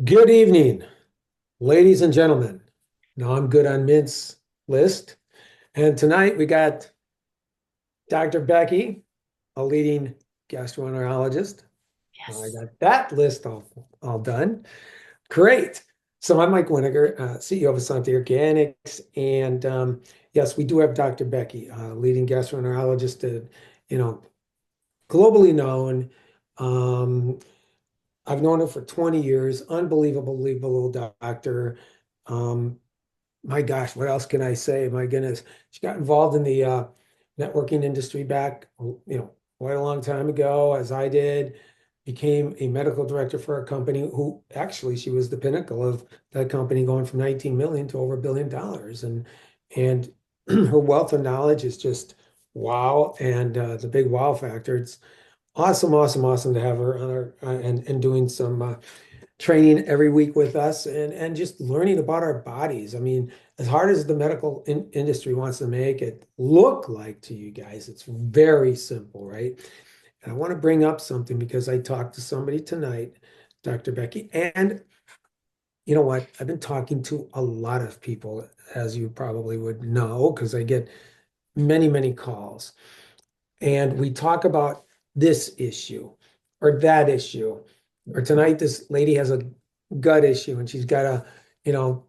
Good evening, ladies and gentlemen. Now I'm good on Mint's list. And tonight we got Dr. Becky, a leading gastroenterologist. I Yes. got that list all done. Great. So I'm Mike Winiger, CEO of Essanté Organics. And yes, we do have Dr. Becky, leading gastroenterologist, you know, globally known. Um, I've known her for 20 years, unbelievable doctor. Um, My gosh, what else can I say? My goodness, she got involved in the networking industry back, quite a long time ago, as I did. Became a medical director for a company who actually she was the pinnacle of that company, going from 19 million to over $1 billion. And her wealth of knowledge is just wow. And the big wow factor. It's awesome to have her on our and doing some training every week with us and just learning about our bodies. I mean, as hard as the medical industry wants to make it look like to you guys, it's very simple, right? And I want to bring up something because I talked to somebody tonight, Dr. Becky, and you know what? I've been talking to a lot of people, as you probably would know, because I get many calls. And we talk about this issue or that issue. Or tonight, this lady has a gut issue and she's got a, you know,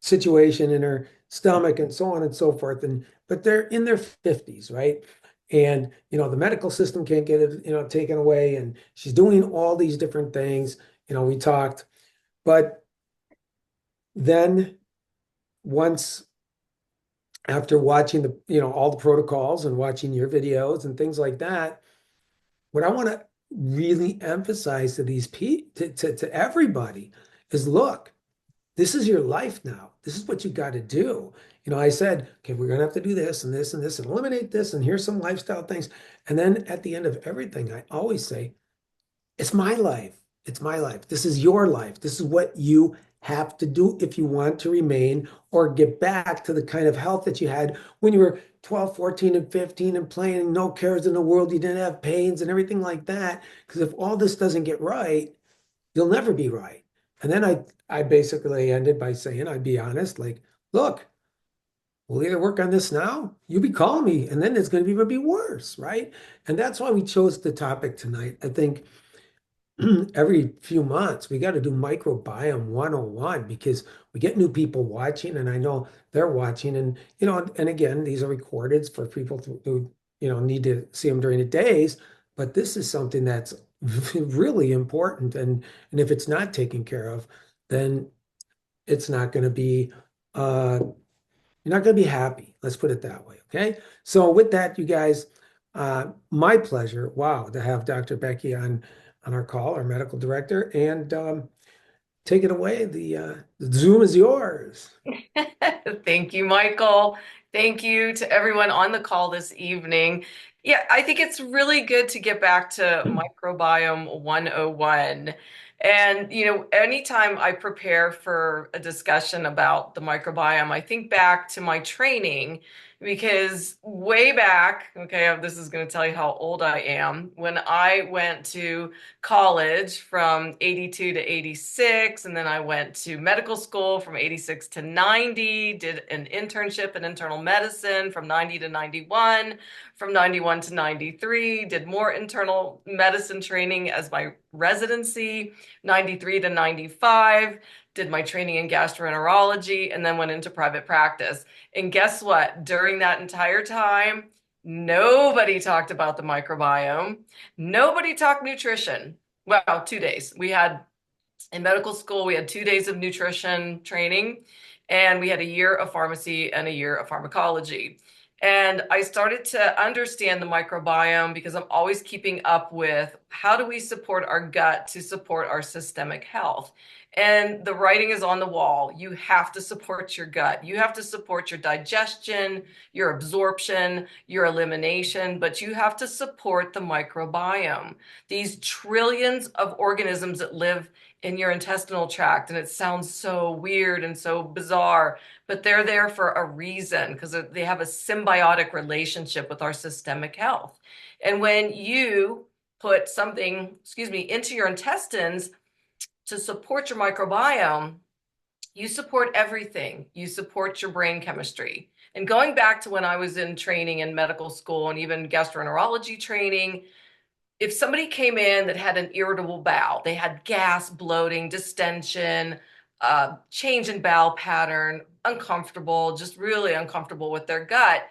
situation in her stomach and so on and so forth. And but they're in their 50s, right? And the medical system can't get it, taken away. And she's doing all these different things. We talked, but then once after watching all the protocols and watching your videos and things like that, what I want to really emphasize to these people, to everybody is look, this is your life now. This is what you got to do. I said, okay, we're going to have to do this and this and this and eliminate this. And here's some lifestyle things. And then at the end of everything, I always say, it's my life. It's my life. This is your life. This is what you have to do if you want to remain or get back to the kind of health that you had when you were 12, 14, and 15 and playing, no cares in the world. You didn't have pains and everything like that. Because if all this doesn't get right, you'll never be right. And then I basically ended by saying, I'd be honest, like, look, we'll either work on this now, you'll be calling me, and then it's going to even be worse, right? And that's why we chose the topic tonight. I think every few months we got to do microbiome 101 because we get new people watching, and I know they're watching, and and again, these are recorded for people who need to see them during the days, but this is something that's really important, and if it's not taken care of, then it's not going to be you're not going to be happy. Let's put it that way. Okay. So with that, you guys, my pleasure. Wow, to have Dr. Becky on our call, our medical director, and take it away. The Zoom is yours. Thank you, Michael. Thank you to everyone on the call this evening. Yeah, I think it's really good to get back to Microbiome 101. And, anytime I prepare for a discussion about the microbiome, I think back to my training because way back, okay, this is going to tell you how old I am. When I went to college from 82 to 86, and then I went to medical school from 86 to 90, did an internship in internal medicine from 90 to 91, from 91 to 93, did more internal medicine training as my residency, 93 to 95, did my training in gastroenterology, and then went into private practice. And guess what? During that entire time, nobody talked about the microbiome. Nobody talked nutrition. Well, 2 days. We had in medical school, we had 2 days of nutrition training, and we had a year of pharmacy and a year of pharmacology. And I started to understand the microbiome because I'm always keeping up with how do we support our gut to support our systemic health. And the writing is on the wall. You have to support your gut. You have to support your digestion, your absorption, your elimination, but you have to support the microbiome. These trillions of organisms that live in your intestinal tract. And it sounds so weird and so bizarre, but they're there for a reason because they have a symbiotic relationship with our systemic health. And when you put something, into your intestines, to support your microbiome, you support everything. You support your brain chemistry. And going back to when I was in training in medical school and even gastroenterology training, if somebody came in that had an irritable bowel, they had gas, bloating, distension, change in bowel pattern, uncomfortable, just really uncomfortable with their gut,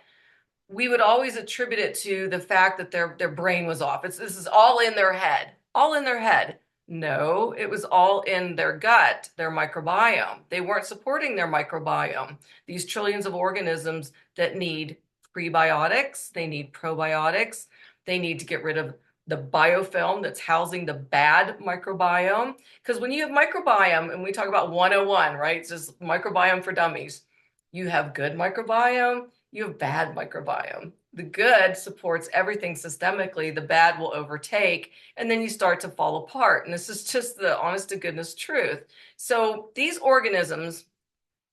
we would always attribute it to the fact that their brain was off. This is all in their head, all in their head. No, it was all in their gut, their microbiome. They weren't supporting their microbiome. These trillions of organisms that need prebiotics, they need probiotics, they need to get rid of the biofilm that's housing the bad microbiome. Because when you have microbiome, and we talk about 101, right? It's just microbiome for dummies. You have good microbiome, you have bad microbiome. The good supports everything systemically, the bad will overtake, and then you start to fall apart. And this is just the honest to goodness truth. So these organisms,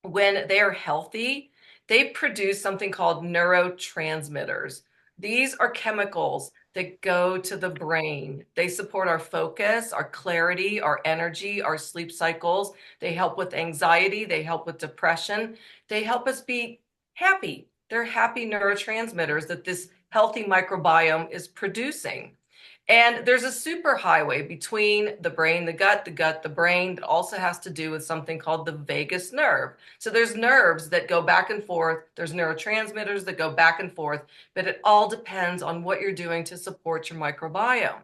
when they're healthy, they produce something called neurotransmitters. These are chemicals that go to the brain. They support our focus, our clarity, our energy, our sleep cycles. They help with anxiety. They help with depression. They help us be happy. They're happy neurotransmitters that this healthy microbiome is producing. And there's a superhighway between the brain, the gut, the brain that also has to do with something called the vagus nerve. So there's nerves that go back and forth. There's neurotransmitters that go back and forth, but it all depends on what you're doing to support your microbiome.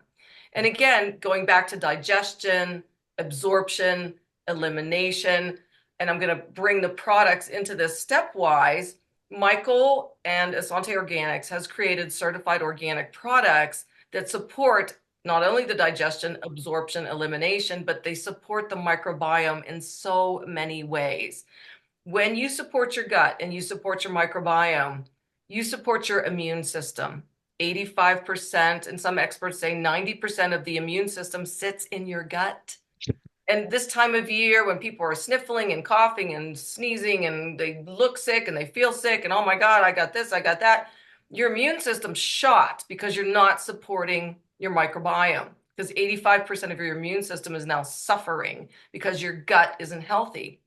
And again, going back to digestion, absorption, elimination, and I'm going to bring the products into this stepwise. Michael and Essanté Organics has created certified organic products that support not only the digestion, absorption, elimination, but they support the microbiome in so many ways. When you support your gut and you support your microbiome, you support your immune system. 85%, and some experts say 90% of the immune system sits in your gut. And this time of year, when people are sniffling and coughing and sneezing and they look sick and they feel sick and oh my God, I got this, I got that, your immune system's shot because you're not supporting your microbiome. Because 85% of your immune system is now suffering because your gut isn't healthy.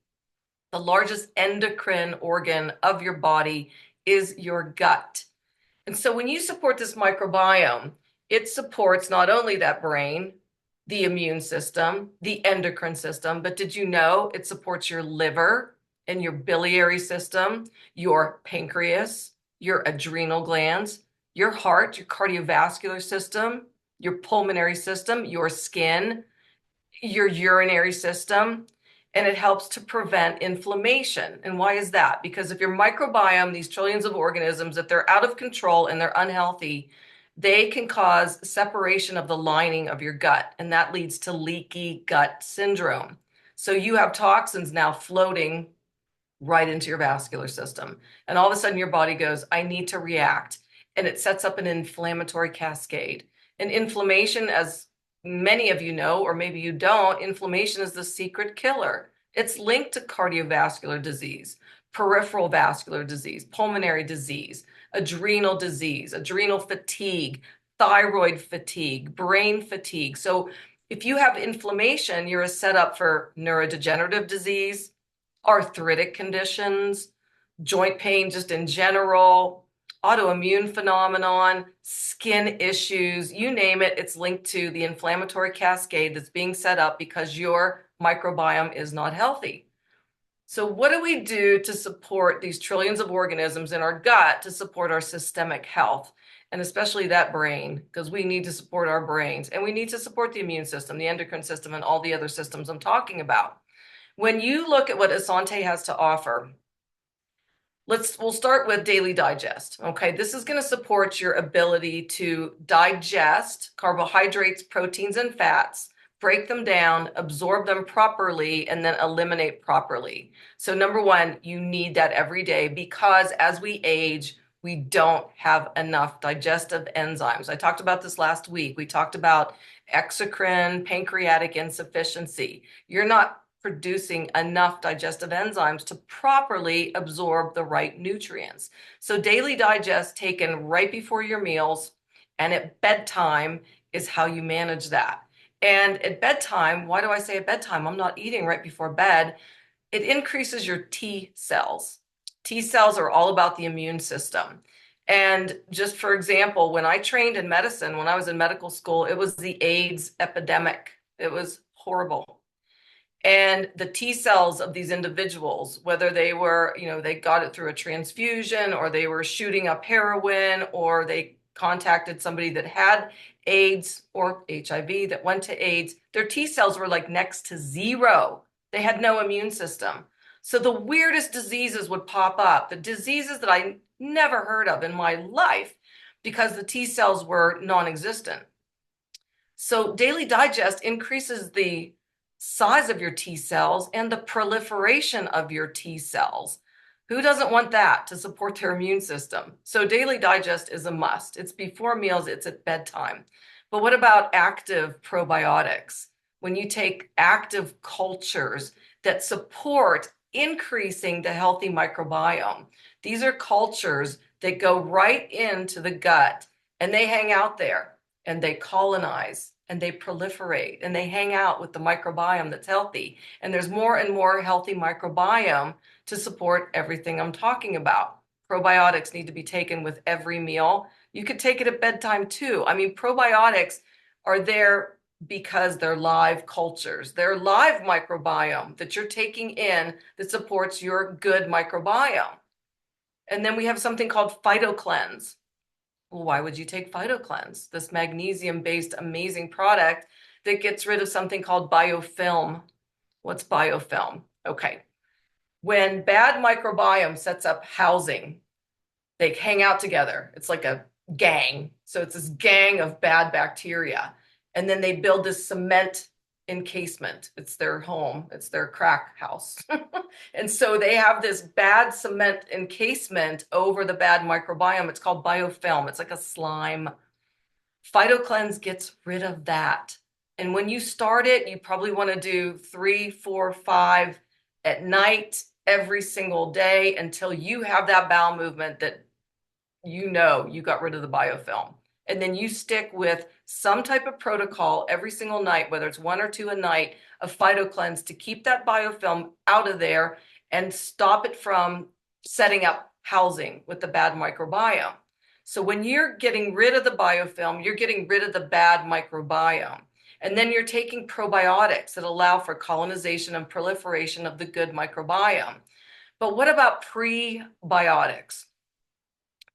The largest endocrine organ of your body is your gut. And so when you support this microbiome, it supports not only that brain, the immune system, the endocrine system, but did you know it supports your liver and your biliary system, your pancreas, your adrenal glands, your heart, your cardiovascular system, your pulmonary system, your skin, your urinary system, and it helps to prevent inflammation. And why is that? Because if your microbiome, these trillions of organisms, if they're out of control and they're unhealthy, they can cause separation of the lining of your gut, and that leads to leaky gut syndrome. So you have toxins now floating right into your vascular system. And all of a sudden your body goes, I need to react. And it sets up an inflammatory cascade. And inflammation, as many of you know, or maybe you don't, inflammation is the secret killer. It's linked to cardiovascular disease, peripheral vascular disease, pulmonary disease, adrenal disease, adrenal fatigue, thyroid fatigue, brain fatigue. So if you have inflammation, you're set up for neurodegenerative disease, arthritic conditions, joint pain just in general, autoimmune phenomenon, skin issues, you name it, it's linked to the inflammatory cascade that's being set up because your microbiome is not healthy. So what do we do to support these trillions of organisms in our gut to support our systemic health? And especially that brain, because we need to support our brains and we need to support the immune system, the endocrine system, and all the other systems I'm talking about. When you look at what Essanté has to offer, we'll start with Daily Digest. Okay, this is going to support your ability to digest carbohydrates, proteins, and fats, break them down, absorb them properly, and then eliminate properly. So number one, you need that every day because as we age, we don't have enough digestive enzymes. I talked about this last week. We talked about exocrine pancreatic insufficiency. You're not producing enough digestive enzymes to properly absorb the right nutrients. So Daily Digest taken right before your meals and at bedtime is how you manage that. And at bedtime, why do I say at bedtime? I'm not eating right before bed. It increases your T cells. T cells are all about the immune system. And just for example, when I trained in medicine, when I was in medical school, it was the AIDS epidemic. It was horrible. And the T cells of these individuals, whether they were, they got it through a transfusion or they were shooting up heroin or they contacted somebody that had AIDS or HIV that went to AIDS, their T cells were like next to zero. They had no immune system. So the weirdest diseases would pop up, the diseases that I never heard of in my life because the T cells were non-existent. So Daily Digest increases the size of your T cells and the proliferation of your T cells. Who doesn't want that to support their immune system? So Daily Digest is a must. It's before meals, it's at bedtime. But what about active probiotics? When you take active cultures that support increasing the healthy microbiome, these are cultures that go right into the gut and they hang out there and they colonize and they proliferate and they hang out with the microbiome that's healthy. And there's more and more healthy microbiome to support everything I'm talking about. Probiotics need to be taken with every meal. You could take it at bedtime too. I mean, probiotics are there because they're live cultures. They're live microbiome that you're taking in that supports your good microbiome. And then we have something called PhytoCleanse. Well, why would you take PhytoCleanse, this magnesium-based amazing product that gets rid of something called biofilm? What's biofilm? Okay. When bad microbiome sets up housing, they hang out together. It's like a gang. So it's this gang of bad bacteria. And then they build this cement encasement. It's their home, it's their crack house. And so they have this bad cement encasement over the bad microbiome. It's called biofilm. It's like a slime. PhytoCleanse gets rid of that. And when you start it, you probably want to do 3, 4, 5 at night every single day until you have that bowel movement that you got rid of the biofilm. And then you stick with some type of protocol every single night, whether it's 1 or 2 a night of PhytoCleanse to keep that biofilm out of there and stop it from setting up housing with the bad microbiome. So when you're getting rid of the biofilm, you're getting rid of the bad microbiome. And then you're taking probiotics that allow for colonization and proliferation of the good microbiome. But what about prebiotics?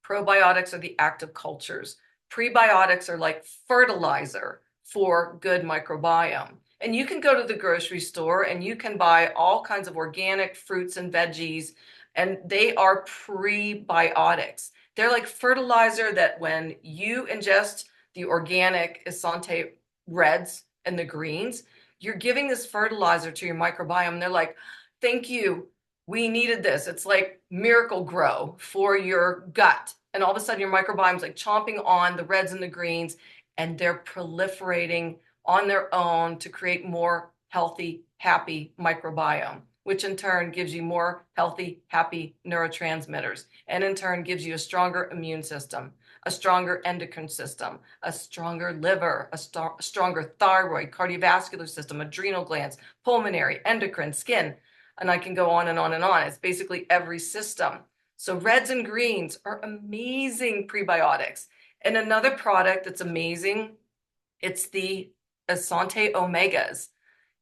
Probiotics are the active cultures. Prebiotics are like fertilizer for good microbiome. And you can go to the grocery store and you can buy all kinds of organic fruits and veggies, and they are prebiotics. They're like fertilizer that when you ingest the organic Essanté reds and the greens, you're giving this fertilizer to your microbiome. They're like, thank you. We needed this. It's like miracle grow for your gut. And all of a sudden your microbiome's like chomping on the reds and the greens, and they're proliferating on their own to create more healthy, happy microbiome, which in turn gives you more healthy, happy neurotransmitters, and in turn gives you a stronger immune system, a stronger endocrine system, a stronger liver, a stronger thyroid, cardiovascular system, adrenal glands, pulmonary, endocrine, skin, and I can go on and on and on. It's basically every system. So reds and greens are amazing prebiotics. And another product that's amazing, it's the Essanté Omegas.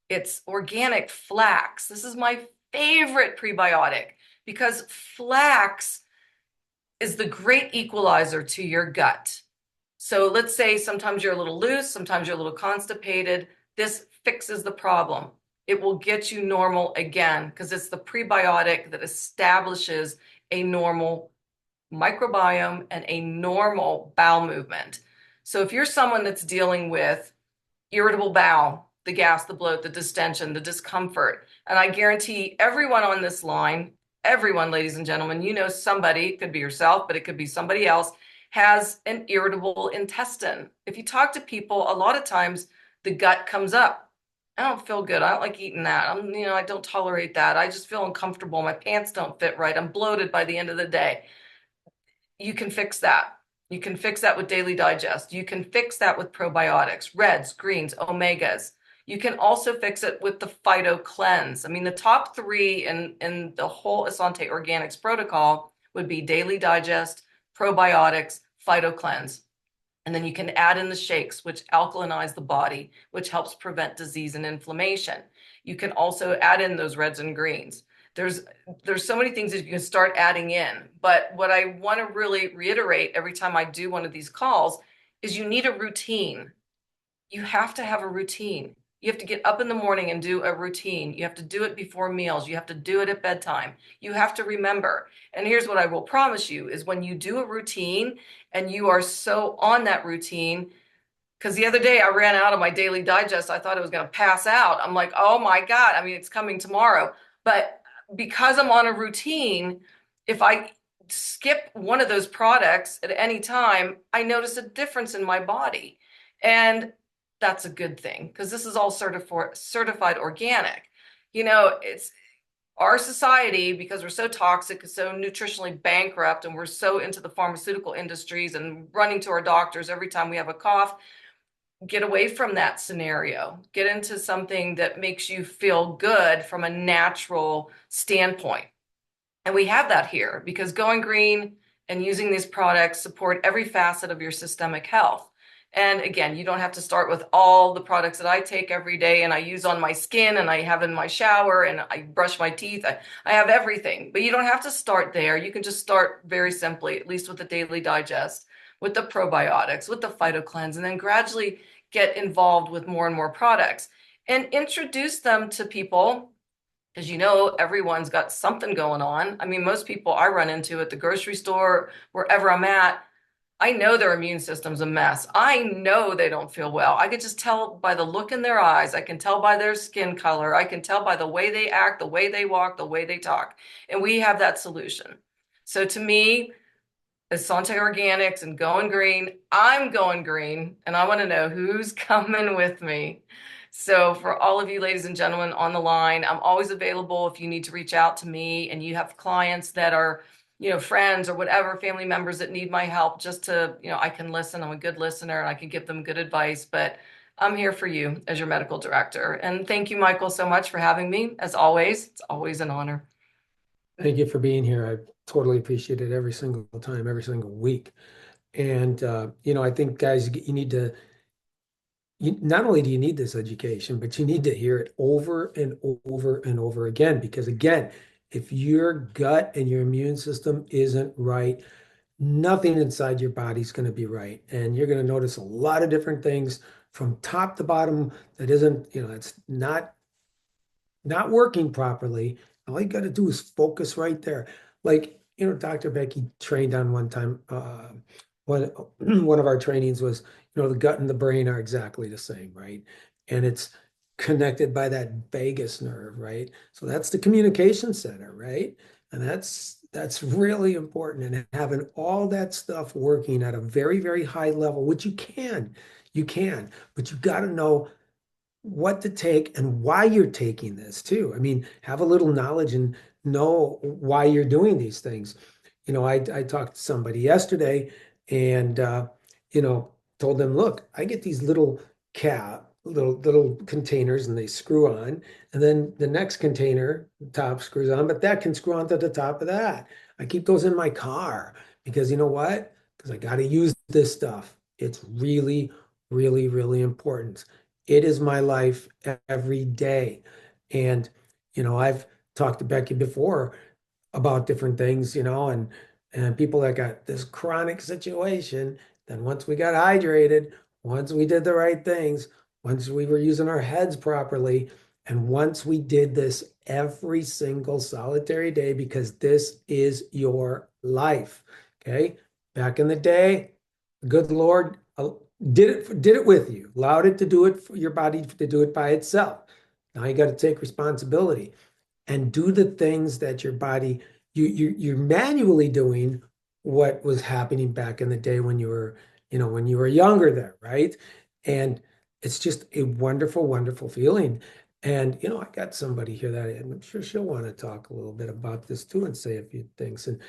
It's organic flax. This is my favorite prebiotic because flax is the great equalizer to your gut. So let's say sometimes you're a little loose, sometimes you're a little constipated. This fixes the problem. It will get you normal again because it's the prebiotic that establishes a normal microbiome and a normal bowel movement. So if you're someone that's dealing with irritable bowel, the gas, the bloat, the distension, the discomfort, and I guarantee everyone on this line, everyone, ladies and gentlemen, you know somebody, it could be yourself, but it could be somebody else, has an irritable intestine. If you talk to people, a lot of times the gut comes up. I don't feel good. I don't like eating that. I don't tolerate that. I just feel uncomfortable. My pants don't fit right. I'm bloated by the end of the day. You can fix that. You can fix that with Daily Digest. You can fix that with probiotics, reds, greens, omegas. You can also fix it with the Phyto Cleanse. I mean, the top three in the whole Essanté Organics protocol would be Daily Digest, probiotics, Phyto Cleanse. And then you can add in the shakes, which alkalinize the body, which helps prevent disease and inflammation. You can also add in those reds and greens. There's there's so many things that you can start adding in. But what I want to really reiterate every time I do one of these calls is you need a routine. You have to have a routine. You have to get up in the morning and do a routine. You have to do it before meals. You have to do it at bedtime. You have to remember. And here's what I will promise you is when you do a routine and you are so on that routine, because the other day I ran out of my Daily Digest. I thought I was going to pass out. I'm like, oh my God. I mean, it's coming tomorrow. But because I'm on a routine, if I skip one of those products at any time, I notice a difference in my body. And that's a good thing because this is all certified organic. It's our society, because we're so toxic, so nutritionally bankrupt, and we're so into the pharmaceutical industries and running to our doctors every time we have a cough. Get away from that scenario. Get into something that makes you feel good from a natural standpoint. And we have that here because going green and using these products support every facet of your systemic health. And again, you don't have to start with all the products that I take every day and I use on my skin and I have in my shower and I brush my teeth. I have everything, but you don't have to start there. You can just start very simply, at least with the Daily Digest, with the probiotics, with the Phyto Cleanse, and then gradually get involved with more and more products and introduce them to people because everyone's got something going on. I mean, most people I run into at the grocery store, wherever I'm at, I know their immune system's a mess. I know they don't feel well. I could just tell by the look in their eyes. I can tell by their skin color. I can tell by the way they act, the way they walk, the way they talk. And we have that solution. So to me, Essanté Organics and Going Green, I'm going green, and I want to know who's coming with me. So for all of you ladies and gentlemen on the line, I'm always available if you need to reach out to me and you have clients that are, friends or whatever, family members that need my help just to, I can listen. I'm a good listener and I can give them good advice, but I'm here for you as your medical director. And thank you, Michael, so much for having me. As always, it's always an honor. Thank you for being here. I totally appreciate it every single time, every single week. And I think guys, you need to not only do you need this education, but you need to hear it over and over and over again. Because again, if your gut and your immune system isn't right, nothing inside your body is going to be right. And you're going to notice a lot of different things from top to bottom that isn't, it's not working properly. All you got to do is focus right there. Like, Dr. Becky trained on one time, one, one of our trainings was, the gut and the brain are exactly the same, right? And it's connected by that vagus nerve, right? So that's the communication center, right? And that's really important. And having all that stuff working at a very, very high level, which you can, but you got to know what to take and why you're taking this too. I mean, have a little knowledge and know why you're doing these things. I talked to somebody yesterday and told them, look, I get these little containers and they screw on, and then the next container the top screws on, but that can screw onto the top of that. I keep those in my car because you know what? Because I got to use this stuff. It's really, really, really important. It is my life every day. And, I've talked to Becky before about different things, and people that got this chronic situation. Then once we got hydrated, once we did the right things, once we were using our heads properly, and once we did this every single solitary day, because this is your life. Okay. Back in the day, the good Lord did it with you, allowed it to do it for your body to do it by itself. Now you got to take responsibility and do the things that your body you're manually doing what was happening back in the day when you were younger there, right? And it's just a wonderful, wonderful feeling. And I got somebody here that I'm sure she'll want to talk a little bit about this too and say a few things. And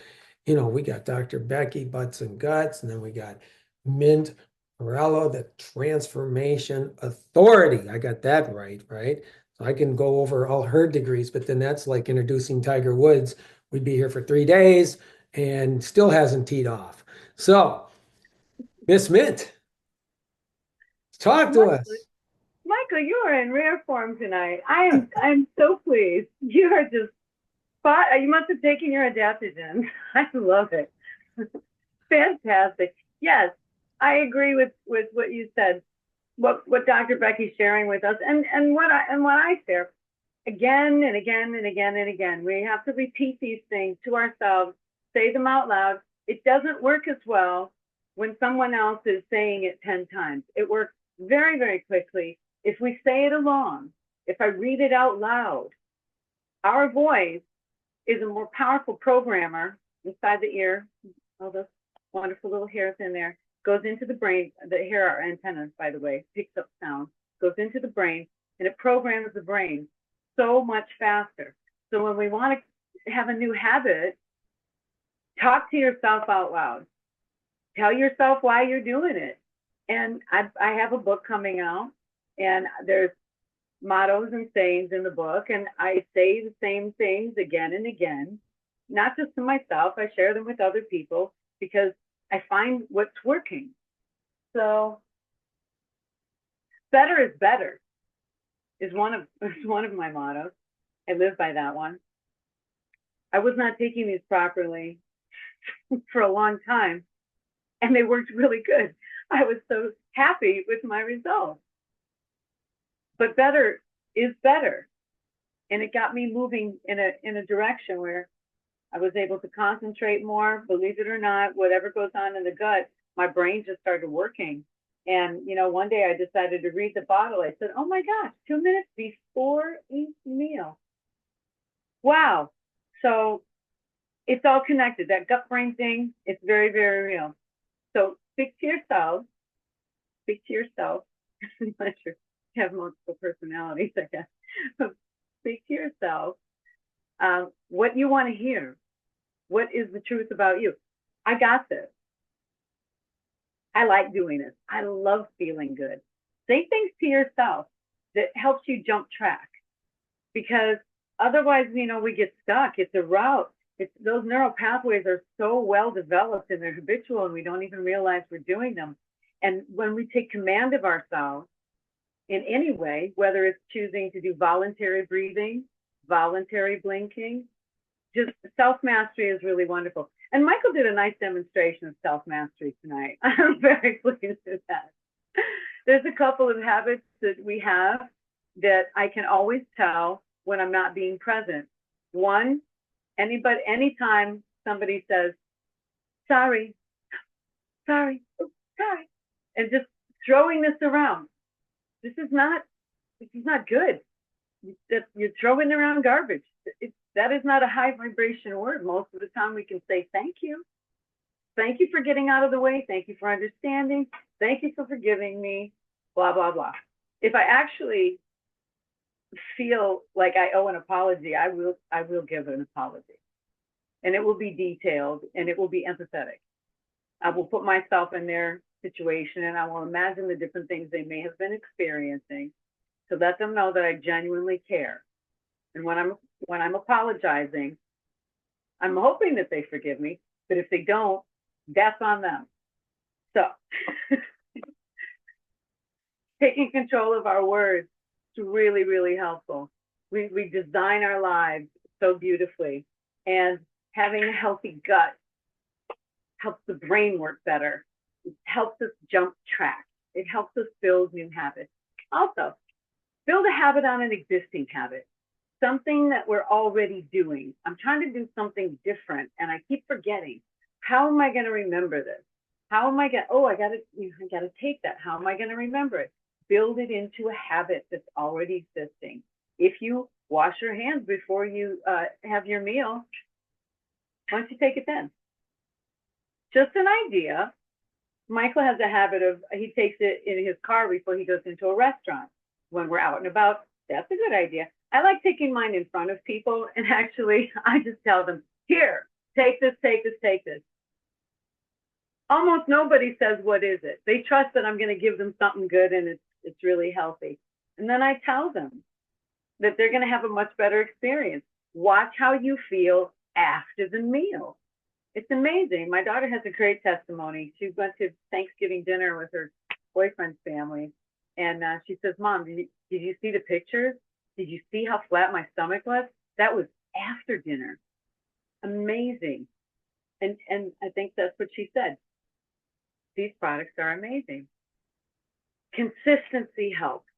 We got Dr. Becky Butts and Guts, and then we got Mint Morello, the Transformation Authority. I got that right, right? So I can go over all her degrees, but then that's like introducing Tiger Woods. We'd be here for 3 days and still hasn't teed off. So, Miss Mint, talk to Michael, us. Michael, you are in rare form tonight. I'm so pleased. You are just spot. You must have taken your adaptogen. I love it. Fantastic. Yes, I agree with what you said. What Dr. Becky's sharing with us, and what I share again and again and again and again. We have to repeat these things to ourselves, say them out loud. It doesn't work as well when someone else is saying it 10 times. It works very, very quickly if we say it along. If I read it out loud, our voice is a more powerful programmer inside the ear. All those wonderful little hairs in there goes into the brain. The hair are antennas, by the way, picks up sound, goes into the brain, and it programs the brain so much faster. So when we want to have a new habit, talk to yourself out loud. Tell yourself why you're doing it. And I have a book coming out, and there's mottos and sayings in the book, and I say the same things again and again, not just to myself. I share them with other people because I find what's working. So better is better is one of my mottos. I live by that one. I was not taking these properly for a long time, and they worked really good. I was so happy with my results. But better is better. And it got me moving in a direction where I was able to concentrate more. Believe it or not, whatever goes on in the gut, my brain just started working. And, one day I decided to read the bottle. I said, oh my gosh, 2 minutes before each meal. Wow. So it's all connected. That gut brain thing, it's very, very real. So speak to yourself. Speak to yourself. Unless you have multiple personalities, I guess. But speak to yourself. What you want to hear. What is the truth about you? I got this. I like doing this. I love feeling good. Say things to yourself that helps you jump track, because otherwise, we get stuck. It's a route. Those neural pathways are so well developed and they're habitual, and we don't even realize we're doing them. And when we take command of ourselves in any way, whether it's choosing to do voluntary breathing, voluntary blinking, just self-mastery is really wonderful. And Michael did a nice demonstration of self-mastery tonight. I'm very pleased with that. There's a couple of habits that we have that I can always tell when I'm not being present. One, anytime somebody says, sorry, sorry, oh, sorry, and just throwing this around. This is not good. You're throwing around garbage. That is not a high vibration word. Most of the time we can say thank you. Thank you for getting out of the way. Thank you for understanding. Thank you for forgiving me, blah, blah, blah. If I actually feel like I owe an apology, I will give an apology. And it will be detailed and it will be empathetic. I will put myself in their situation and I will imagine the different things they may have been experiencing to let them know that I genuinely care. And when I'm apologizing, I'm hoping that they forgive me, but if they don't, that's on them. So taking control of our words is really, really helpful. We design our lives so beautifully, and having a healthy gut helps the brain work better. It helps us jump track. It helps us build new habits. Also, build a habit on an existing habit, something that we're already doing. I'm trying to do something different, and I keep forgetting. How am I going to remember this? How am I going? Oh, I got to take that. How am I going to remember it? Build it into a habit that's already existing. If you wash your hands before you have your meal, why don't you take it then? Just an idea. Michael has a habit of, he takes it in his car before he goes into a restaurant. When we're out and about, that's a good idea. I like taking mine in front of people, and actually I just tell them, here, take this, take this, take this. Almost nobody says, what is it? They trust that I'm going to give them something good and it's really healthy. And then I tell them that they're going to have a much better experience. Watch how you feel after the meal. It's amazing. My daughter has a great testimony. She went to Thanksgiving dinner with her boyfriend's family. And she says, Mom, did you see the pictures? Did you see how flat my stomach was? That was after dinner. Amazing. And I think that's what she said. These products are amazing. Consistency helps.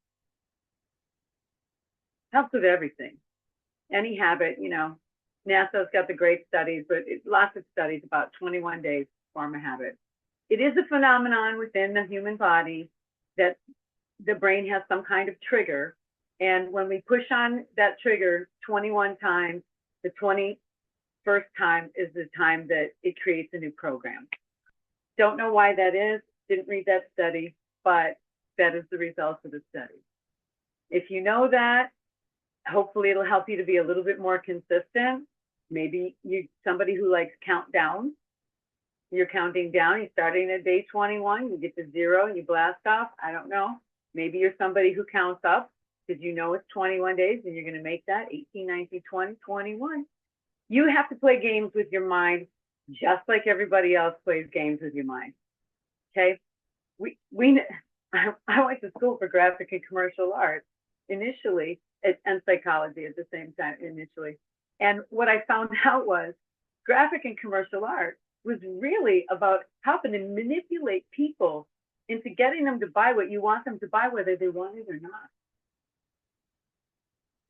Helps with everything. Any habit, you know, NASA's got the great studies, but lots of studies about 21 days to form a habit. It is a phenomenon within the human body that the brain has some kind of trigger. And when we push on that trigger 21 times, the 21st time is the time that it creates a new program. Don't know why that is, didn't read that study, but that is the results of the study. If you know that, hopefully it'll help you to be a little bit more consistent. Maybe you're somebody who likes countdown. You're counting down, you're starting at day 21, you get to 0 and you blast off. I don't know. Maybe you're somebody who counts up because you know it's 21 days and you're going to make that 18, 19, 20, 21. You have to play games with your mind just like everybody else plays games with your mind. Okay? I went to school for graphic and commercial arts initially and psychology at the same time initially. And what I found out was graphic and commercial art was really about helping to manipulate people into getting them to buy what you want them to buy, whether they want it or not.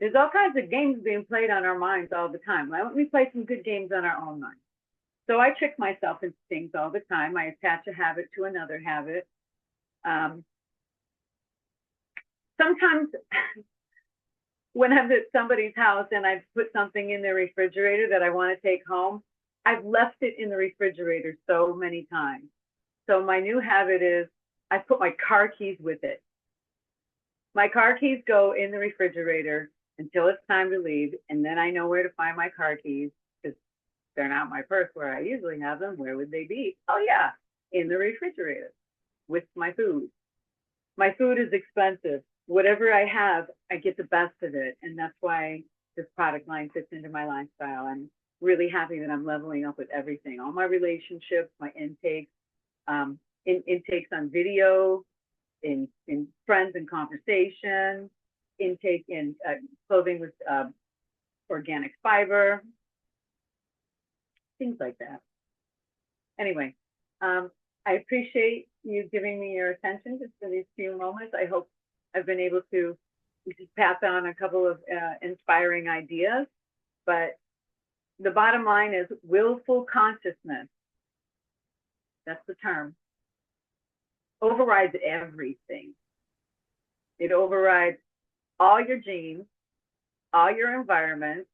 There's all kinds of games being played on our minds all the time. Why don't we play some good games on our own mind? So I trick myself into things all the time. I attach a habit to another habit. Sometimes when I'm at somebody's house and I've put something in their refrigerator that I want to take home, I've left it in the refrigerator so many times. So my new habit is I put my car keys with it. My car keys go in the refrigerator until it's time to leave, and then I know where to find my car keys because they're not in my purse where I usually have them. Where would they be? Oh yeah, in the refrigerator with my food. My food is expensive. Whatever I have, I get the best of it, and that's why this product line fits into my lifestyle. I'm really happy that I'm leveling up with everything, all my relationships, my intakes, intakes on video, in friends and conversation, intake in clothing with organic fiber, things like that. Anyway, I appreciate you giving me your attention just for these few moments. I hope I've been able to just pass on a couple of inspiring ideas, but the bottom line is willful consciousness. That's the term. Overrides everything. It overrides all your genes, all your environment,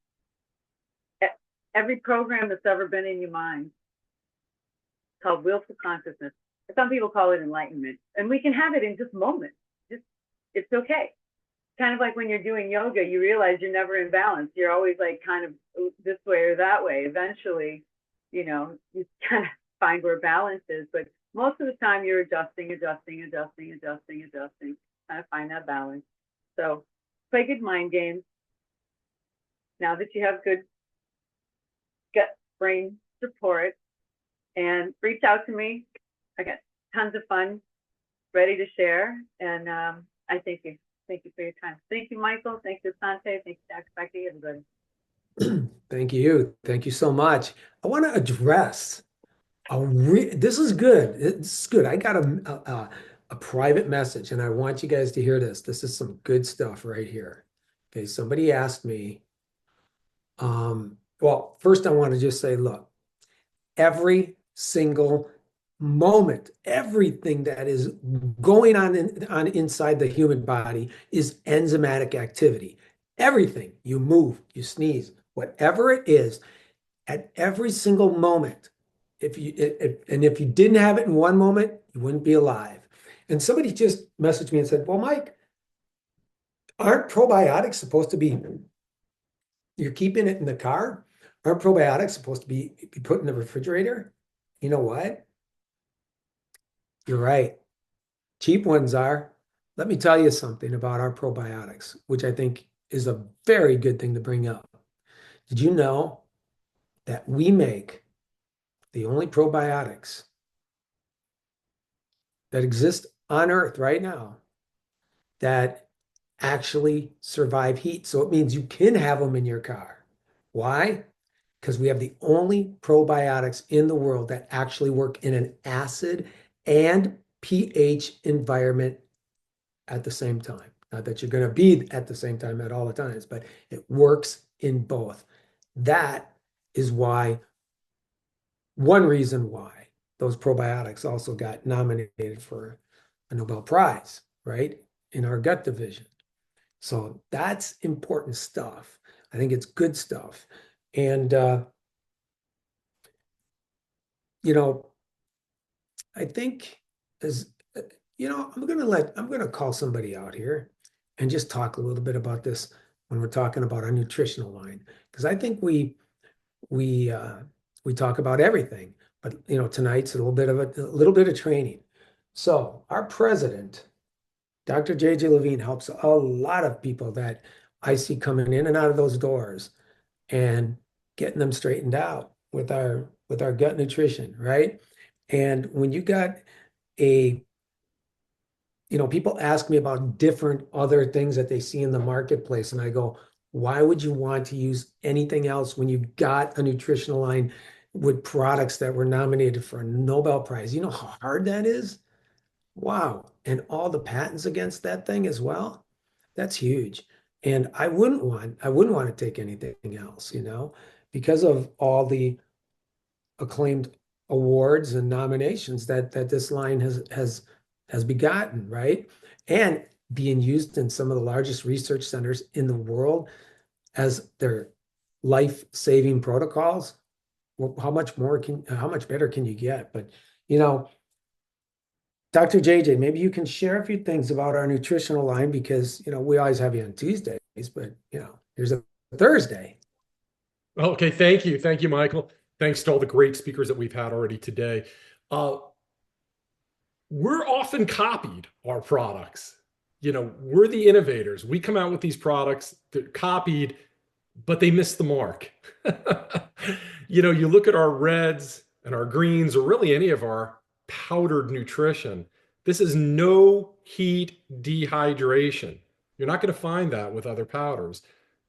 every program that's ever been in your mind. It's called willful consciousness. Some people call it enlightenment, and we can have it in just moments. It's okay. Kind of like when you're doing yoga, you realize you're never in balance. You're always like kind of this way or that way. Eventually, you know, you kind of find where balance is, but most of the time you're adjusting, kind of find that balance. So play good mind games. Now that you have good gut brain support, and reach out to me. I got tons of fun ready to share, and I thank you. Thank you for your time. Thank you, Michael. Thank you, Essanté. Thank you, Dr. Becky, everybody. Thank you. Thank you so much. I want to address this is good. This is good. I got a private message, and I want you guys to hear this. This is some good stuff right here. Okay, somebody asked me. Well, first I want to just say, look, every single moment, everything that is going on inside the human body is enzymatic activity. Everything, you move, you sneeze, whatever it is, at every single moment. If you didn't have it in one moment, you wouldn't be alive. And somebody just messaged me and said, well, Mike, aren't probiotics supposed to be, you're keeping it in the car? aren't probiotics supposed to be put in the refrigerator? You know what? You're right. Cheap ones are. Let me tell you something about our probiotics, which I think is a very good thing to bring up. Did you know that we make the only probiotics that exist on Earth right now that actually survive heat? So it means you can have them in your car. Why? Because we have the only probiotics in the world that actually work in an acid and pH environment at the same time. Not that you're going to be at the same time at all the times, but it works in both. That is why, one reason why those probiotics also got nominated for a Nobel Prize, right? In our gut division. So that's important stuff. I think it's good stuff. And, you know, I think as I'm gonna call somebody out here and just talk a little bit about this when we're talking about our nutritional line. Because I think we we talk about everything, but tonight's a little bit of training. So our president, Dr. JJ Levine, helps a lot of people that I see coming in and out of those doors and getting them straightened out with our gut nutrition, right? And when you got a people ask me about different other things that they see in the marketplace, and I go, why would you want to use anything else when you got a nutritional line with products that were nominated for a Nobel Prize? You know how hard that is? Wow. And all the patents against that thing as well. That's huge. And I wouldn't want to take anything else, because of all the acclaimed awards and nominations that this line has begotten, right? And being used in some of the largest research centers in the world as their life-saving protocols. Well, how much better can you get? But you know, Dr. JJ, maybe you can share a few things about our nutritional line because we always have you on Tuesdays, but here's a Thursday. Okay, thank you. Thank you, Michael. Thanks to all the great speakers that we've had already today. Uh, we're often copied, our products. We're the innovators. We come out with these products, they're copied, but they miss the mark. You look at our reds and our greens, or really any of our powdered nutrition. This is no heat dehydration. You're not going to find that with other powders.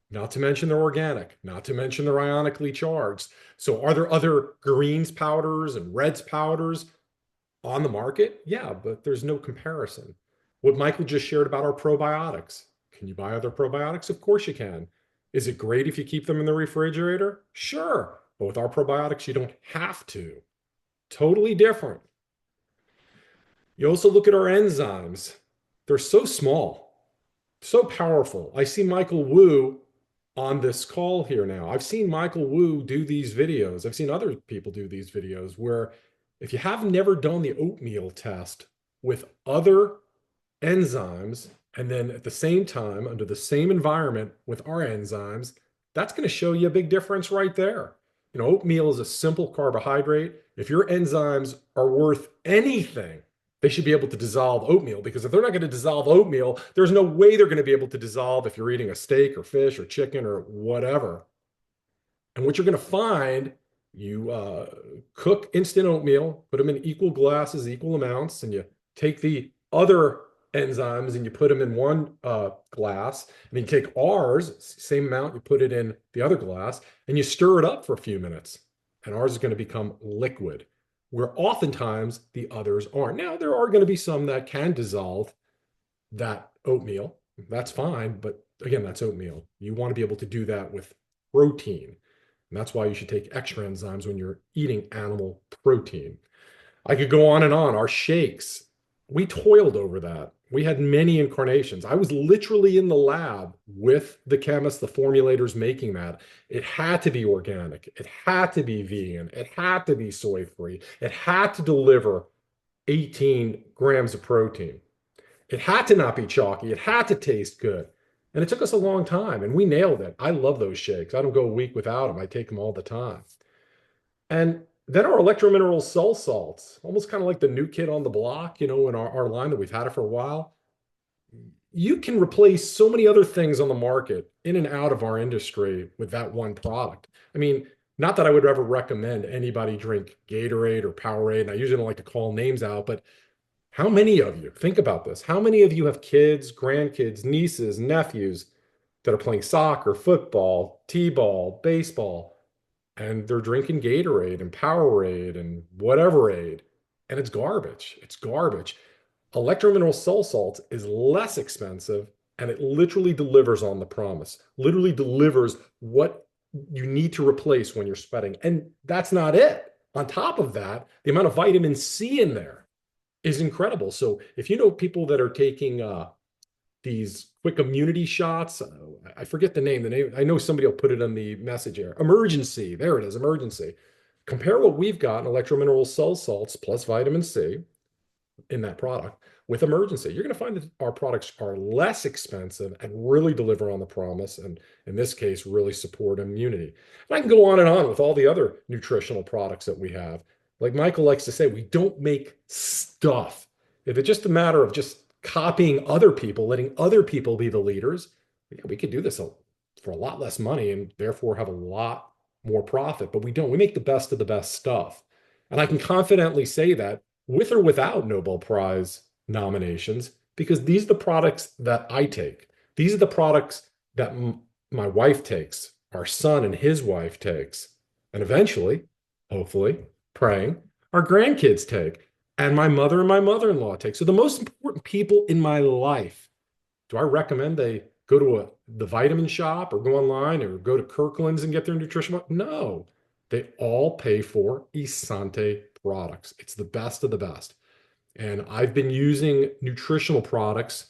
Not to mention they're organic, not to mention they're ionically charged. So are there other greens powders and reds powders on the market? Yeah, but there's no comparison. What Michael just shared about our probiotics. Can you buy other probiotics? Of course you can. Is it great if you keep them in the refrigerator? Sure. But with our probiotics, you don't have to. Totally different. You also look at our enzymes. They're so small, so powerful. I see Michael Wu on this call here now. I've seen Michael Wu do these videos. I've seen other people do these videos where if you have never done the oatmeal test with other enzymes, and then at the same time, under the same environment with our enzymes, that's going to show you a big difference right there. Oatmeal is a simple carbohydrate. If your enzymes are worth anything, they should be able to dissolve oatmeal, because if they're not going to dissolve oatmeal, there's no way they're going to be able to dissolve if you're eating a steak or fish or chicken or whatever. And what you're going to find, you cook instant oatmeal, put them in equal glasses, equal amounts, and you take the other enzymes and you put them in one glass, and you take ours, same amount, you put it in the other glass, and you stir it up for a few minutes, and ours is going to become liquid, where oftentimes the others aren't. Now, there are going to be some that can dissolve that oatmeal. That's fine, but again, that's oatmeal. You want to be able to do that with protein, and that's why you should take extra enzymes when you're eating animal protein. I could go on and on. Our shakes, we toiled over that. We had many incarnations. I was literally in the lab with the chemists, the formulators making that. It had to be organic. It had to be vegan. It had to be soy-free. It had to deliver 18 grams of protein. It had to not be chalky. It had to taste good. And it took us a long time and we nailed it. I love those shakes. I don't go a week without them. I take them all the time. And then our electromineral cell salts, almost kind of like the new kid on the block, in our line that we've had it for a while. You can replace so many other things on the market in and out of our industry with that one product. I mean, not that I would ever recommend anybody drink Gatorade or Powerade, and I usually don't like to call names out, but how many of you, think about this, how many of you have kids, grandkids, nieces, nephews that are playing soccer, football, t-ball, baseball, and they're drinking Gatorade and Powerade and whatever aid, and it's garbage. It's garbage. Electromineral cell salts is less expensive and it literally delivers on the promise, literally delivers what you need to replace when you're sweating. And that's not it. On top of that, the amount of vitamin C in there is incredible. So if you know people that are taking these quick immunity shots, I forget the name. The name, I know somebody will put it on the message here. Emergency. There it is, emergency. Compare what we've got in electromineral cell salts plus vitamin C in that product with emergency. You're going to find that our products are less expensive and really deliver on the promise. And in this case, really support immunity. And I can go on with all the other nutritional products that we have. Like Michael likes to say, we don't make stuff. If it's just a matter of just copying other people, letting other people be the leaders, yeah, we could do this for a lot less money and therefore have a lot more profit. But we don't. We make the best of the best stuff. And I can confidently say that with or without Nobel Prize nominations, because these are the products that I take. These are the products that my wife takes, our son and his wife takes, and eventually, hopefully, praying, our grandkids take, and my mother and my mother-in-law take. So the most important people in my life, do I recommend they go to the vitamin shop or go online or go to Kirkland's and get their nutrition? No, they all pay for Essanté products. It's the best of the best. And I've been using nutritional products,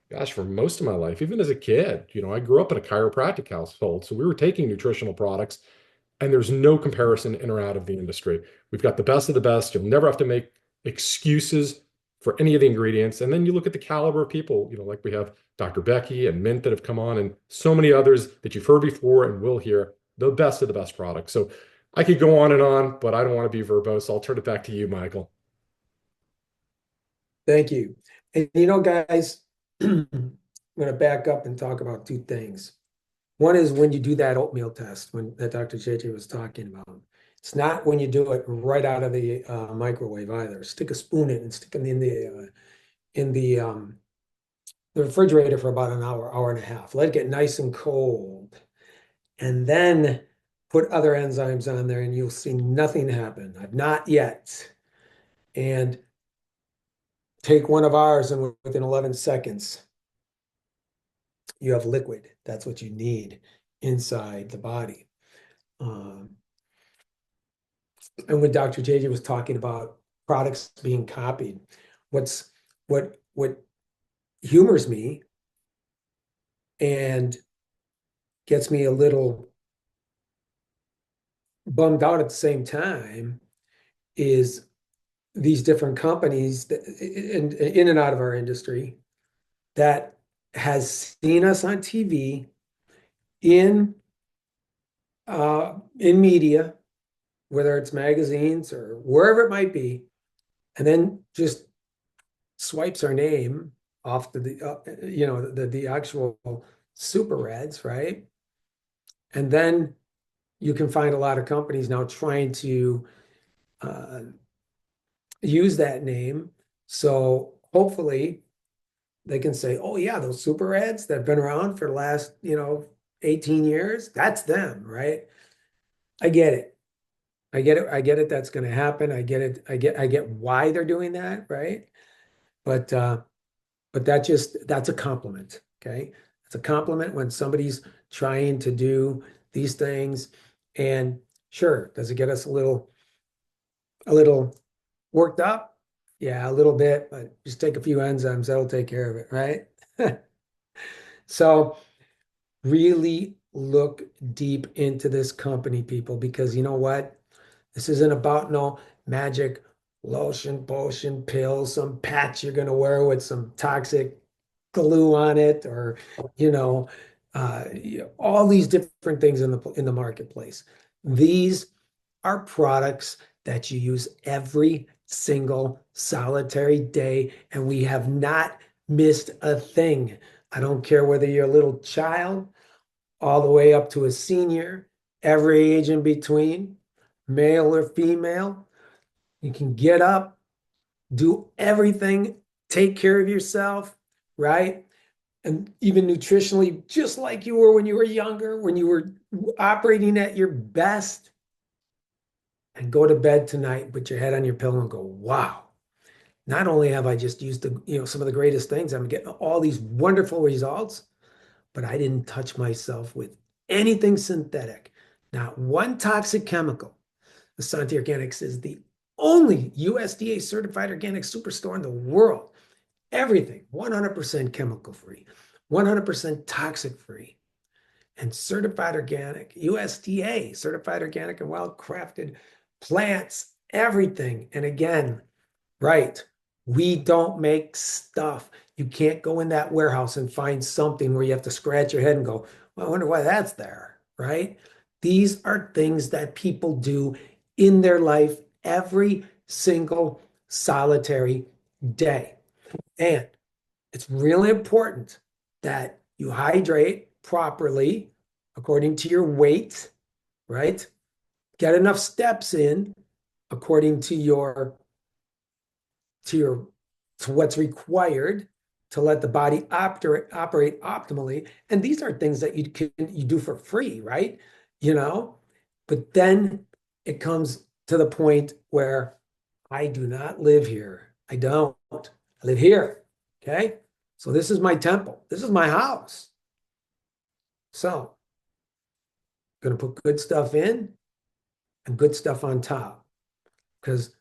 gosh, for most of my life, even as a kid. I grew up in a chiropractic household, so we were taking nutritional products, and there's no comparison in or out of the industry. We've got the best of the best. You'll never have to make excuses for any of the ingredients. And then you look at the caliber of people, like we have Dr. Becky and Mint that have come on, and so many others that you've heard before and will hear, the best of the best products. So I could go on, but I don't want to be verbose. I'll turn it back to you, Michael. Thank you. And guys, I'm going to back up and talk about two things. One is when you do that oatmeal test, that Dr. JJ was talking about. It's not when you do it right out of the microwave either. Stick a spoon in and stick them in the refrigerator for about an hour, hour and a half. Let it get nice and cold, and then put other enzymes on there, and you'll see nothing happen. I've not yet. And take one of ours, and within 11 seconds, you have liquid. That's what you need inside the body. And when Dr. JJ was talking about products being copied, what humors me and gets me a little bummed out at the same time is these different companies that, in and out of our industry that has seen us on TV, in media, whether it's magazines or wherever it might be, and then just swipes our name off the actual super ads, right? And then you can find a lot of companies now trying to use that name. So hopefully they can say, oh yeah, those super ads that have been around for the last, 18 years, that's them, right? I get it. I get it. That's going to happen. I get it. I get why they're doing that, right? But that's a compliment. Okay. It's a compliment when somebody's trying to do these things. And sure, does it get us a little worked up? Yeah, a little bit, but just take a few enzymes, that'll take care of it, right? So really look deep into this company, people, because you know what? This isn't about no magic lotion, potion, pill, some patch you're going to wear with some toxic glue on it, or all these different things in the marketplace. These are products that you use every single solitary day, and we have not missed a thing. I don't care whether you're a little child all the way up to a senior, every age in between, male or female. You can get up, do everything, take care of yourself, right? And even nutritionally, just like you were when you were younger, when you were operating at your best, and go to bed tonight, put your head on your pillow and go, wow, not only have I just used some of the greatest things, I'm getting all these wonderful results, but I didn't touch myself with anything synthetic, not one toxic chemical. Essanté Organics is the only USDA certified organic superstore in the world. Everything 100% chemical free, 100% toxic free, and certified organic, USDA certified organic and wild crafted plants, everything. And again, right, we don't make stuff. You can't go in that warehouse and find something where you have to scratch your head and go, well, I wonder why that's there, right? These are things that people do in their life every single solitary day. And it's really important that you hydrate properly according to your weight, right? Get enough steps in according to to what's required to let the body operate optimally. And these are things that you do for free, right? But then it comes to the point where I do not live here. I don't. I live here. Okay. So this is my temple. This is my house. So I'm going to put good stuff in and good stuff on top, because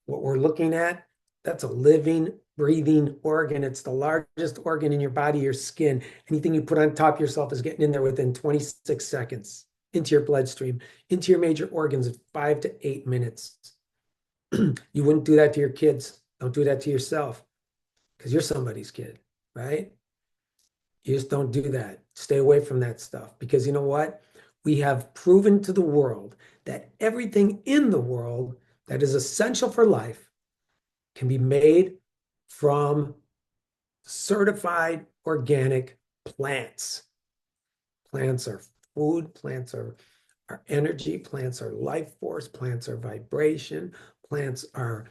what we're looking at, that's a living, breathing organ. It's the largest organ in your body, your skin. Anything you put on top of yourself is getting in there within 26 seconds into your bloodstream, into your major organs in 5 to 8 minutes. You wouldn't do that to your kids. Don't do that to yourself, because you're somebody's kid, right? You just don't do that. Stay away from that stuff, because you know what? We have proven to the world that everything in the world that is essential for life can be made from certified organic plants. Plants are food, plants are energy, plants are life force, plants are vibration, plants are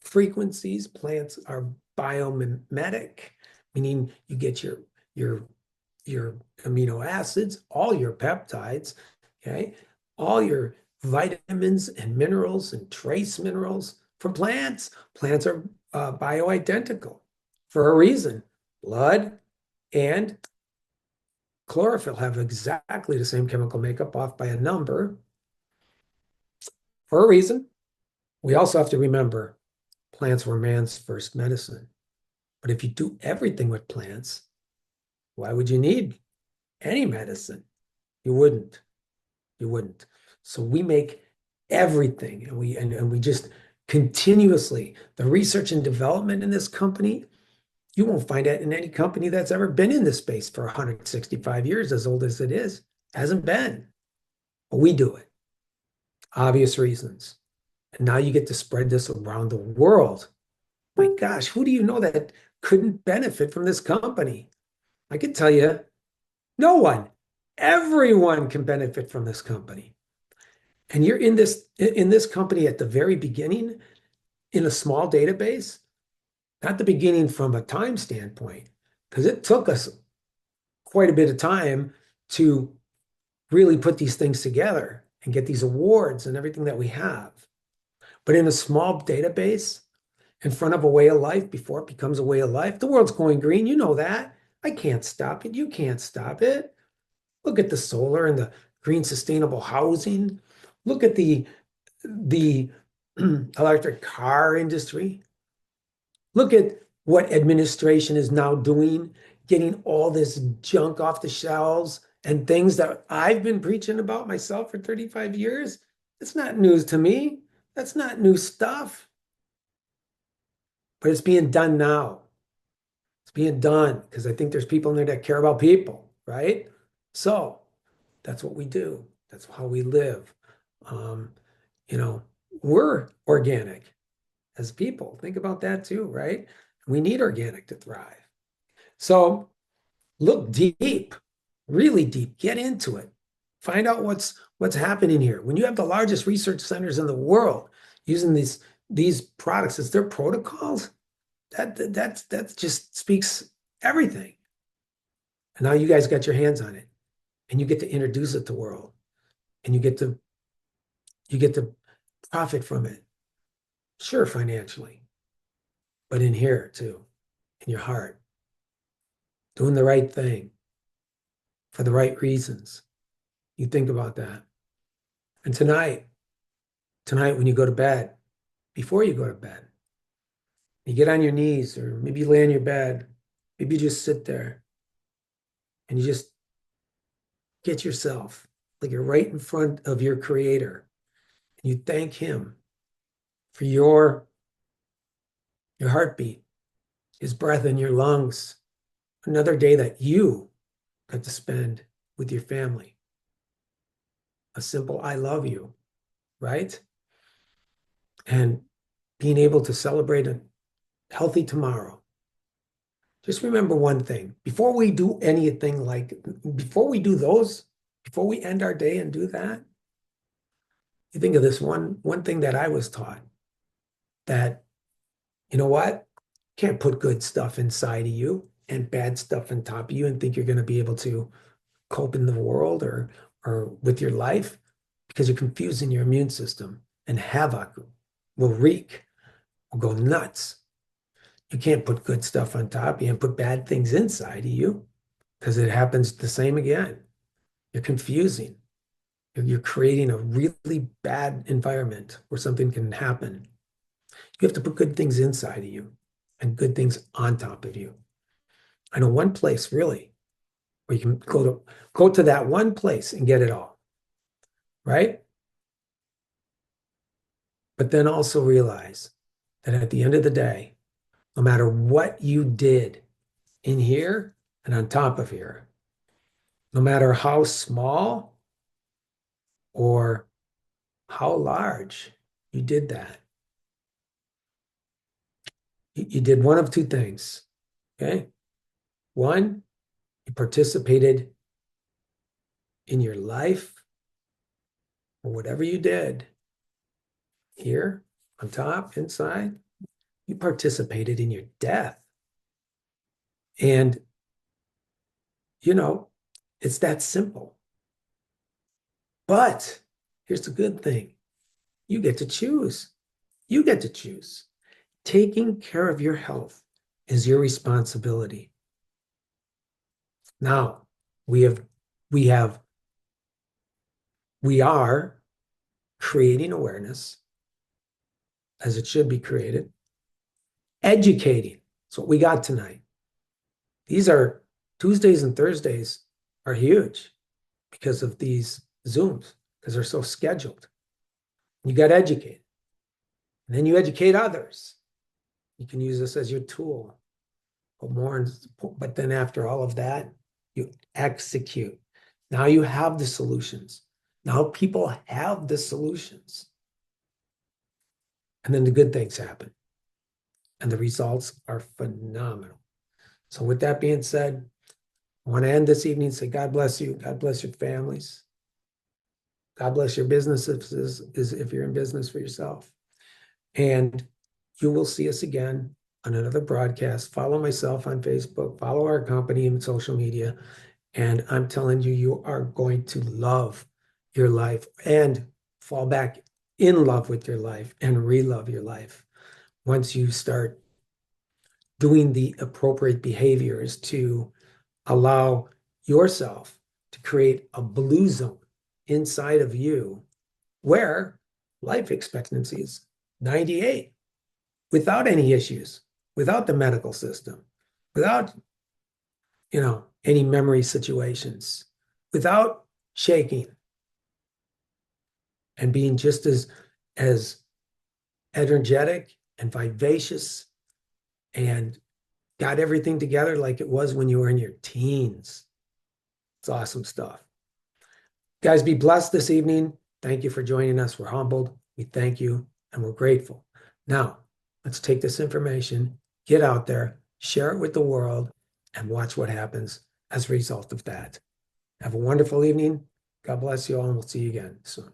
frequencies, plants are biomimetic, meaning you get your amino acids, all your peptides, okay, all your vitamins and minerals and trace minerals from plants. Plants are bioidentical for a reason. Blood and chlorophyll have exactly the same chemical makeup, off by a number, for a reason. We also have to remember plants were man's first medicine. But if you do everything with plants, why would you need any medicine? You wouldn't. You wouldn't. So we make everything, and we just continuously, the research and development in this company, you won't find it in any company that's ever been in this space for 165 years, as old as it is. Hasn't been. But we do it. Obvious reasons. And now you get to spread this around the world. My gosh, who do you know that couldn't benefit from this company? I can tell you, no one. Everyone can benefit from this company. And you're in this company at the very beginning, in a small database, not the beginning from a time standpoint, because it took us quite a bit of time to really put these things together and get these awards and everything that we have. But in a small database, in front of a way of life, before it becomes a way of life, the world's going green. You know that. I can't stop it. You can't stop it. Look at the solar and the green sustainable housing. Look at the electric car industry. Look at what administration is now doing, getting all this junk off the shelves and things that I've been preaching about myself for 35 years. It's not news to me. That's not new stuff. but it's being done now. It's being done because I think there's people in there that care about people, right? So that's what we do. That's how we live. Um, you know, we're organic as people. Think about that too, right? We need organic to thrive. So look deep, really deep, get into it. Find out what's happening here. When you have the largest research centers in the world using these products as their protocols, that just speaks everything. And now you guys got your hands on it and you get to introduce it to the world and you get to profit from it. Sure, financially, but in here too, in your heart, doing the right thing for the right reasons. You think about that. And tonight when you go to bed, before you go to bed, you get on your knees or maybe you lay on your bed, maybe you just sit there and you just get yourself like you're right in front of your creator and you thank him for your heartbeat, his breath in your lungs, another day that you got to spend with your family. A simple I love you, right? And being able to celebrate a healthy tomorrow. Just remember one thing. Before we do anything before we do those, before we end our day and do that, you think of this one thing that I was taught that, you know what? Can't put good stuff inside of you and bad stuff on top of you and think you're going to be able to cope in the world or with your life because you're confusing your immune system and havoc will wreak, will go nuts. You can't put good stuff on top of you and put bad things inside of you because it happens the same again. You're confusing. You're creating a really bad environment where something can happen. You have to put good things inside of you and good things on top of you. I know one place really where you can go to that one place and get it all, right? But then also realize that at the end of the day, no matter what you did in here and on top of here, no matter how small or how large you did that, you did one of two things, okay? One, you participated in your life or whatever you did here on top, inside, you participated in your death. And, it's that simple. But here's the good thing. You get to choose. You get to choose. Taking care of your health is your responsibility. Now, we are creating awareness as it should be created, educating. That's what we got tonight. These are Tuesdays and Thursdays are huge because of these Zooms, because they're so scheduled. You got educated. And then you educate others. You can use this as your tool. But then after all of that, you execute. Now you have the solutions. Now people have the solutions. And then the good things happen. And the results are phenomenal. So with that being said, I want to end this evening and say, God bless you. God bless your families. God bless your businesses if you're in business for yourself. And you will see us again on another broadcast. Follow myself on Facebook. Follow our company in social media. And I'm telling you, you are going to love your life and fall back in love with your life and re-love your life once you start doing the appropriate behaviors to allow yourself to create a blue zone inside of you where life expectancy is 98 without any issues, without the medical system, without any memory situations, without shaking, and being just as energetic and vivacious and got everything together like it was when you were in your teens. It's awesome stuff. Guys, be blessed this evening. Thank you for joining us. We're humbled. We thank you and we're grateful. Now, let's take this information, get out there, share it with the world, and watch what happens as a result of that. Have a wonderful evening. God bless you all, and we'll see you again soon.